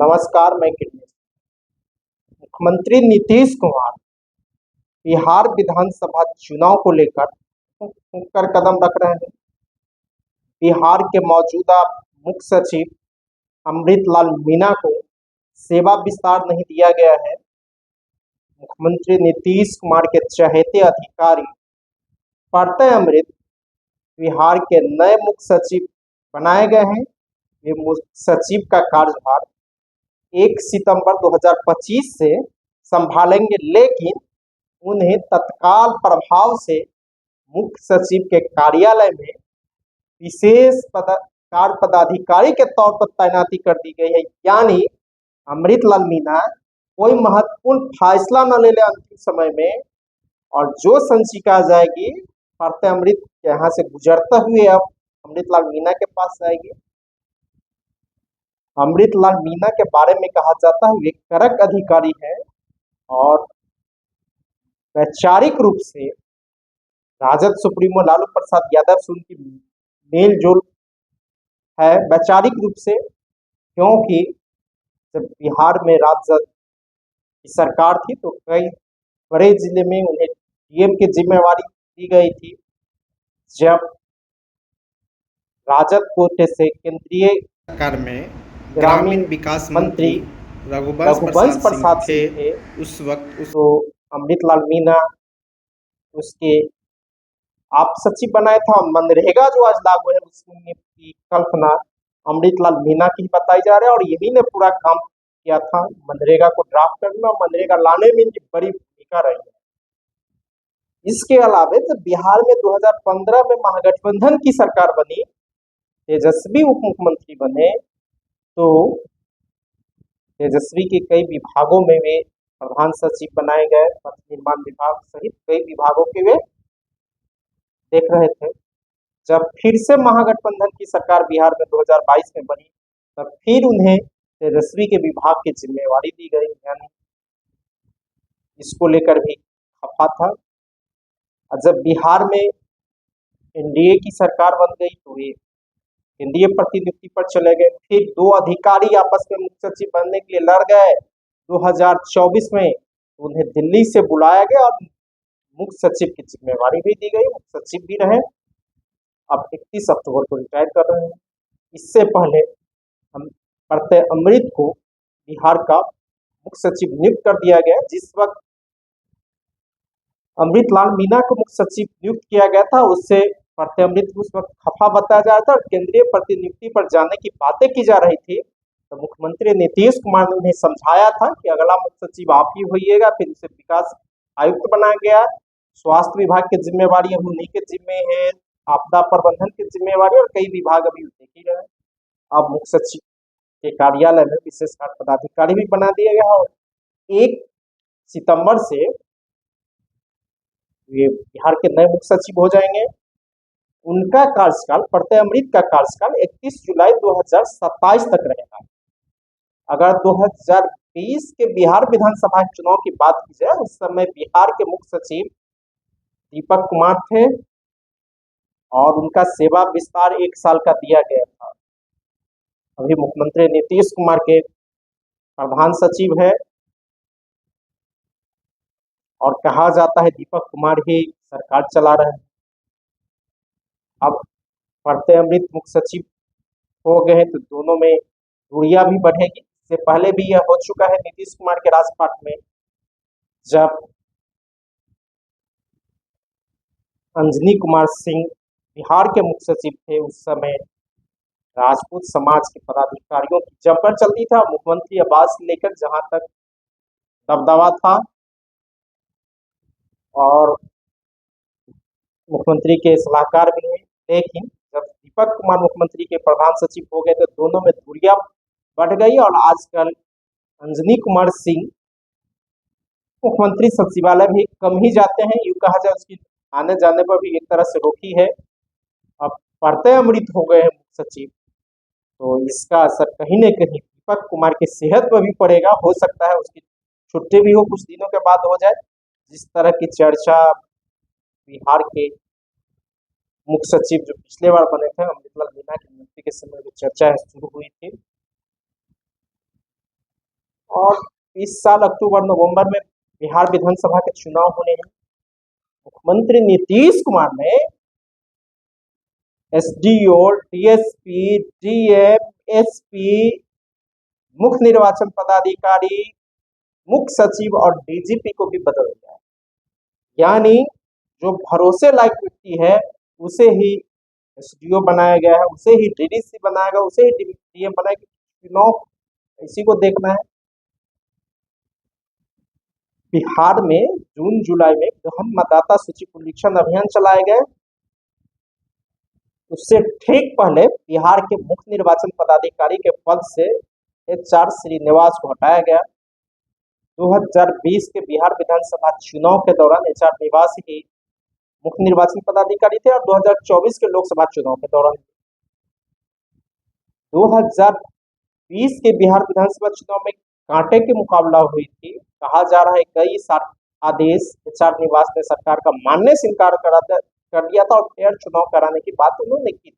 नमस्कार, मैं किन्नी। मुख्यमंत्री नीतीश कुमार बिहार विधानसभा चुनाव को लेकर फूंक कर कदम रख रहे हैं। बिहार के मौजूदा मुख्य सचिव अमृतलाल मीना को सेवा विस्तार नहीं दिया गया है। मुख्यमंत्री नीतीश कुमार के चहेते अधिकारी प्रत्यय अमृत बिहार के नए मुख्य सचिव बनाए गए हैं। ये मुख्य सचिव का कार्यभार 1 सितंबर 2025 से संभालेंगे, लेकिन उन्हें तत्काल प्रभाव से मुख्य सचिव के कार्यालय में विशेष कार्य पदाधिकारी के तौर पर तैनाती कर दी गई है। यानी अमृतलाल मीना कोई महत्वपूर्ण फैसला न ले ले अंतिम समय में, और जो संचिका जाएगी प्रत्यय अमृत के यहाँ से गुजरते हुए अब अमृतलाल मीना के पास जाएगी। अमृतलाल मीना के बारे में कहा जाता है वे कड़क अधिकारी है और वैचारिक रूप से राजद सुप्रीमो लालू प्रसाद यादव से उनकी मेल जोल है वैचारिक रूप से, क्योंकि जब बिहार में राजद की सरकार थी तो कई बड़े जिले में उन्हें डीएम की जिम्मेवारी दी गई थी। जब राजद कोटे से केंद्रीय सरकार में ग्रामीण विकास मंत्री रघुवंश प्रसाद सिंह थे उस वक्त तो अमृतलाल मीना उसके आप सचिव बनाए था। और मनरेगा जो आज लागू है उसकी कल्पना अमृतलाल मीना की बताई जा रही है, और यही ने पूरा काम किया था मनरेगा को ड्राफ्ट करने और मनरेगा लाने में इनकी बड़ी भूमिका रही है। इसके अलावा जब बिहार में 2015 में महागठबंधन की सरकार बनी, तेजस्वी उप मुख्यमंत्री बने, तो तेजस्वी के कई विभागों में वे प्रधान सचिव बनाए गए। पथ निर्माण विभाग सहित कई विभागों के वे देख रहे थे। जब फिर से महागठबंधन की सरकार बिहार में 2022 में बनी, तब फिर उन्हें तेजस्वी के विभाग की जिम्मेवारी दी गई। यानी इसको लेकर भी खफा था। और जब बिहार में एनडीए की सरकार बन गई तो वे केंद्रीय प्रतिनियुक्ति पर चले गए। फिर दो अधिकारी आपस में मुख्य सचिव बनने के लिए लड़ गए 2024 में, तो उन्हें दिल्ली से बुलाया गया और मुख्य सचिव की जिम्मेवारी भी दी गई, मुख्य सचिव भी रहे। अब 31 अक्टूबर को रिटायर कर रहे हैं। इससे पहले हम प्रत्यय अमृत को बिहार का मुख्य सचिव नियुक्त कर दिया गया। जिस वक्त अमृतलाल मीना को मुख्य सचिव नियुक्त किया गया था, उससे प्रत्यय अमृत को उस वक्त खफा बताया जा रहा था और केंद्रीय प्रतिनियुक्ति पर जाने की बातें की जा रही थी। तो मुख्यमंत्री नीतीश कुमार ने उन्हें समझाया था कि अगला मुख्य सचिव आप ही होइएगा। फिर उसे विकास आयुक्त बनाया गया। स्वास्थ्य विभाग की जिम्मेवारी अब उन्हीं के जिम्मे है, आपदा प्रबंधन की जिम्मेवारी, और कई विभाग अभी देख ही रहे। अब मुख्य सचिव के कार्यालय में विशेष कार्य पदाधिकारी भी बना दिया गया और 1 सितंबर से ये बिहार के नए मुख्य सचिव हो जाएंगे। उनका कार्यकाल प्रत्यय अमृत का कार्यकाल 31 जुलाई 2027 तक रहेगा। अगर 2020 के बिहार विधानसभा चुनाव की बात की जाए, उस समय बिहार के मुख्य सचिव दीपक कुमार थे और उनका सेवा विस्तार 1 साल का दिया गया था। अभी मुख्यमंत्री नीतीश कुमार के प्रधान सचिव है और कहा जाता है दीपक कुमार ही सरकार चला रहे हैं। अब प्रत्यय अमृत मुख्य सचिव हो गए हैं तो दोनों में दूरियां भी बढ़ेगी। इससे पहले भी यह हो चुका है नीतीश कुमार के राजपाट में। जब अंजनी कुमार सिंह बिहार के मुख्य सचिव थे, उस समय राजपूत समाज के पदाधिकारियों की जमकर चलती था। मुख्यमंत्री आवास से लेकर जहां तक दबदबा था, और मुख्यमंत्री के सलाहकार भी हैं। लेकिन जब दीपक कुमार मुख्यमंत्री के प्रधान सचिव हो गए तो दोनों में दूरियां बढ़ गई और आजकल अंजनी कुमार सिंह मुख्यमंत्री सचिवालय भी कम ही जाते हैं। यूं कहा जाए उसकी आने जाने पर भी एक तरह से रोकी है। अब प्रत्यय अमृत हो गए हैं मुख्य सचिव, तो इसका असर कहीं न कहीं दीपक कुमार की सेहत पर भी पड़ेगा। हो सकता है उसकी छुट्टी भी हो, कुछ दिनों के बाद हो जाए। जिस तरह की चर्चा बिहार के मुख्य सचिव जो पिछले बार बने थे अमृतलाल मीना की नियुक्ति के समय जो चर्चा शुरू हुई थी, और इस साल अक्टूबर नवंबर में बिहार विधानसभा के चुनाव होने हैं। मुख्यमंत्री नीतीश कुमार ने एसडीओ, डीएसपी, डीएम, एसपी, मुख्य निर्वाचन पदाधिकारी, मुख्य सचिव और डीजीपी को भी बदल दिया है। यानी जो भरोसे लायक व्यक्ति है उसे ही एसडीओ बनाया गया है, उसे ही डीडीसी बनाया गया, उसे ही डीएम बनाया गया। चुनाव इसी को देखना है। बिहार में जून जुलाई में गहन मतदाता सूची पुनरीक्षण अभियान चलाए गए। उससे ठीक पहले बिहार के मुख्य निर्वाचन पदाधिकारी के पद से एचआर श्रीनिवास को हटाया गया। 2020 के बिहार विधानसभा चुनाव के दौरान एचआर निवास ही मुख्य निर्वाचन पदाधिकारी थे और 2024 के लोकसभा चुनाव के दौरान 2020 के बिहार विधानसभा चुनाव में कांटे की मुकाबला हुई थी। कहा जा रहा है कई आदेश एचआर निवास ने सरकार का मानने से इनकार कर दिया था और फेयर चुनाव कराने की बात उन्होंने की थी।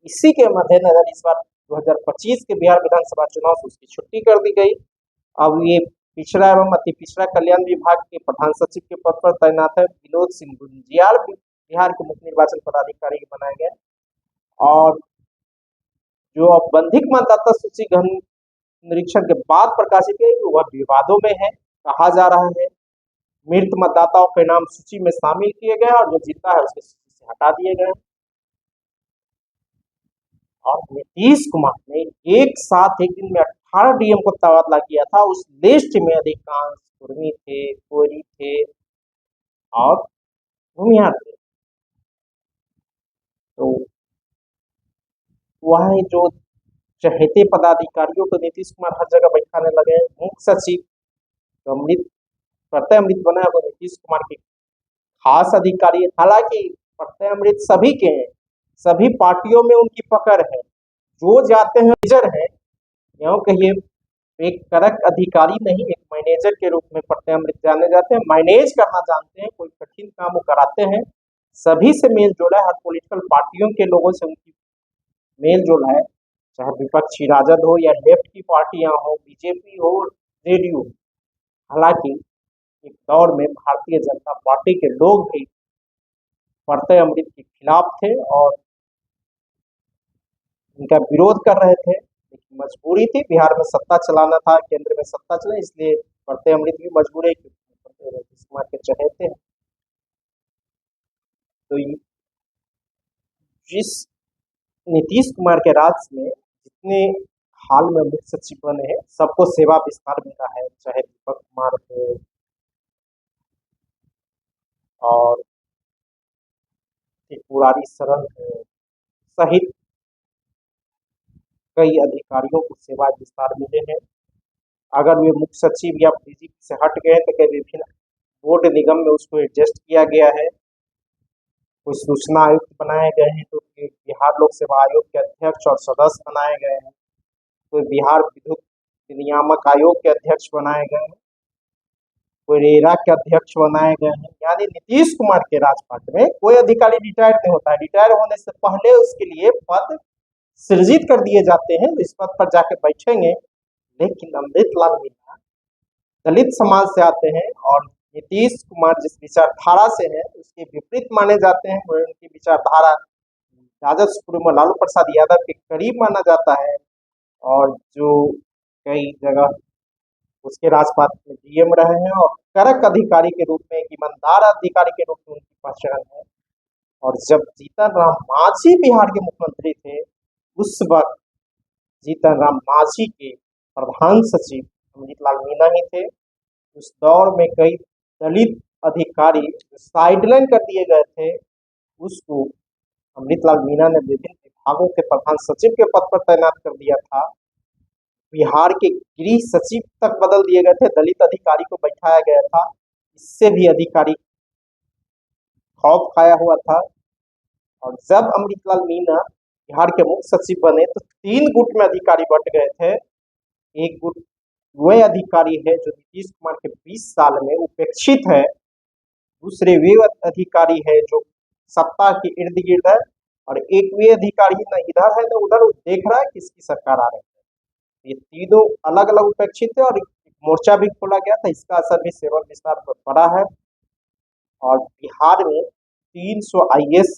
इसी के मद्देनजर इस बार 2025 के बिहार विधानसभा चुनाव से उसकी छुट्टी कर दी गई। अब ये पिछड़ा एवं अति पिछड़ा कल्याण विभाग के प्रधान सचिव के पद पर तैनात है विनोद सिंह गुंजियाल बिहार के मुख्य निर्वाचन पदाधिकारी बनाए गए। और जो औपबंधिक मतदाता सूची गहन निरीक्षण के बाद प्रकाशित है वह विवादों में है। कहा जा रहा है मृत मतदाताओं के नाम सूची में शामिल किए गए और जो जीता है उसके सूची से हटा दिए गए। और नीतीश कुमार ने एक साथ एक दिन में 18 डीएम को तबादला किया था। उस लिस्ट में अधिकांश कुर्मी थे, कोरी थे और भूमिहार थे। तो वह जो चहेते पदाधिकारियों को नीतीश कुमार हर जगह बैठाने लगे। मुख्य सचिव तो प्रत्यय अमृत बना वो नीतीश कुमार के खास अधिकारी। हालांकि प्रत्यय अमृत सभी के हैं, सभी पार्टियों में उनकी पकड़ है। जो जाते हैं मैनेजर है, यूँ कहिए एक करक अधिकारी नहीं, एक मैनेजर के रूप में प्रत्यय अमृत जाने जाते हैं। मैनेज करना जानते हैं, कोई कठिन काम वो कराते हैं। सभी से मेल जोल है, हर पॉलिटिकल पार्टियों के लोगों से उनकी मेल जोल है, चाहे विपक्षी राजद हो या लेफ्ट की पार्टियां हो, बीजेपी हो, जेडीयू। हालांकि एक दौर में भारतीय जनता पार्टी के लोग भी प्रत्यय अमृत के खिलाफ थे और इनका विरोध कर रहे थे, लेकिन मजबूरी थी, बिहार में सत्ता चलाना था, केंद्र में सत्ता चला, इसलिए प्रत्यय अमृत भी मजबूर है क्योंकि नीतीश कुमार के चहेते हैं। तो जिस नीतीश कुमार के राज में जितने हाल में मुख्य सचिव बने हैं सबको सेवा विस्तार मिला है, चाहे दीपक कुमार हो और त्रिपुरारी शरण हो सहित कई अधिकारियों को सेवा विस्तार मिले हैं। अगर वे मुख्य सचिव या डीजीपी से हट गए तो कई विभिन्न बोर्ड निगम में उसको एडजस्ट किया गया है। कुछ सूचना आयुक्त बनाए गए हैं, तो बिहार लोक सेवा आयोग के अध्यक्ष और सदस्य बनाए गए हैं। कोई बिहार विद्युत नियामक आयोग के अध्यक्ष बनाए गए हैं, कोई रेरा के अध्यक्ष बनाए गए हैं। यानी नीतीश कुमार के राजपाट में कोई अधिकारी रिटायर नहीं होता है। रिटायर होने से पहले उसके लिए पद सृजित कर दिए जाते हैं, इस पद पर जाके बैठेंगे। लेकिन अमृतलाल मीणा दलित समाज से आते हैं और नीतीश कुमार जिस विचारधारा से है उसके विपरीत माने जाते हैं। वो उनकी विचारधारा राजद सुप्रीमो लालू प्रसाद यादव के करीब माना जाता है और जो कई जगह उसके राजपाट में डीएम रहे हैं और करक अधिकारी के रूप में, ईमानदार अधिकारी के रूप में उनकी पहचान है। और जब जीतन राम मांझी बिहार के मुख्यमंत्री थे उस वक्त जीतन राम मांझी के प्रधान सचिव अमृतलाल मीणा ही थे। उस दौर में कई दलित अधिकारी साइडलाइन कर दिए गए थे, उसको अमृतलाल मीणा ने विभिन्न विभागों के प्रधान सचिव के पद पर तैनात कर दिया था। बिहार के गृह सचिव तक बदल दिए गए थे, दलित अधिकारी को बैठाया गया था। इससे भी अधिकारी खौफ खाया हुआ था। और जब अमृतलाल मीणा बिहार के मुख्य सचिव बने तो 3 गुट में अधिकारी बंट गए थे। एक गुट वह अधिकारी है जो नीतीश कुमार के 20 साल में उपेक्षित है, दूसरे वे अधिकारी है जो सत्ता के इर्द गिर्द है और एक वे अधिकारी न इधर है न उधर, देख रहा है किसकी सरकार आ रही है। ये तीनों अलग अलग उपेक्षित थे और एक मोर्चा भी खोला गया था। इसका असर भी सेवा विस्तार पर पड़ा है और बिहार में 300 आईएएस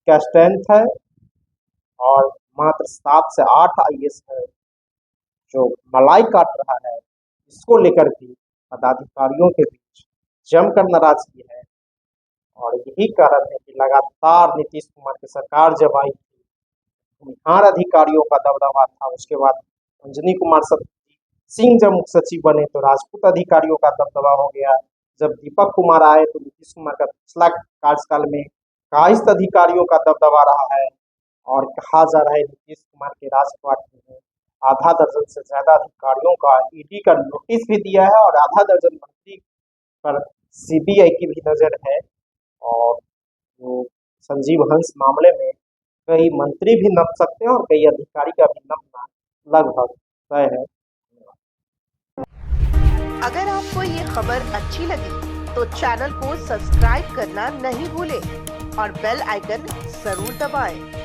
का स्ट्रेंथ है और मात्र 7 से 8 आईएएस है जो मलाई काट रहा है। इसको लेकर भी पदाधिकारियों के बीच जमकर नाराजगी है और यही कारण है कि लगातार नीतीश कुमार की सरकार जब आई थी, बिहार अधिकारियों का दबदबा था। उसके बाद अंजनी कुमार सिंह जब मुख्य सचिव बने तो राजपूत अधिकारियों का दबदबा हो गया। जब दीपक कुमार आए तो नीतीश कुमार का पिछला कार्यकाल में कायस्थ अधिकारियों का दबदबा रहा है और कहा जा रहा है नीतीश कुमार के राजपाट में आधा दर्जन से ज्यादा अधिकारियों का ईडी का नोटिस भी दिया है और आधा दर्जन मंत्री पर सीबीआई की भी नजर है और जो संजीव हंस मामले में कई मंत्री भी नप सकते हैं और कई अधिकारी का भी नपना लगभग तय है। अगर आपको ये खबर अच्छी लगी तो चैनल को सब्सक्राइब करना नहीं भूलें और बेल आइकन जरूर दबाएं।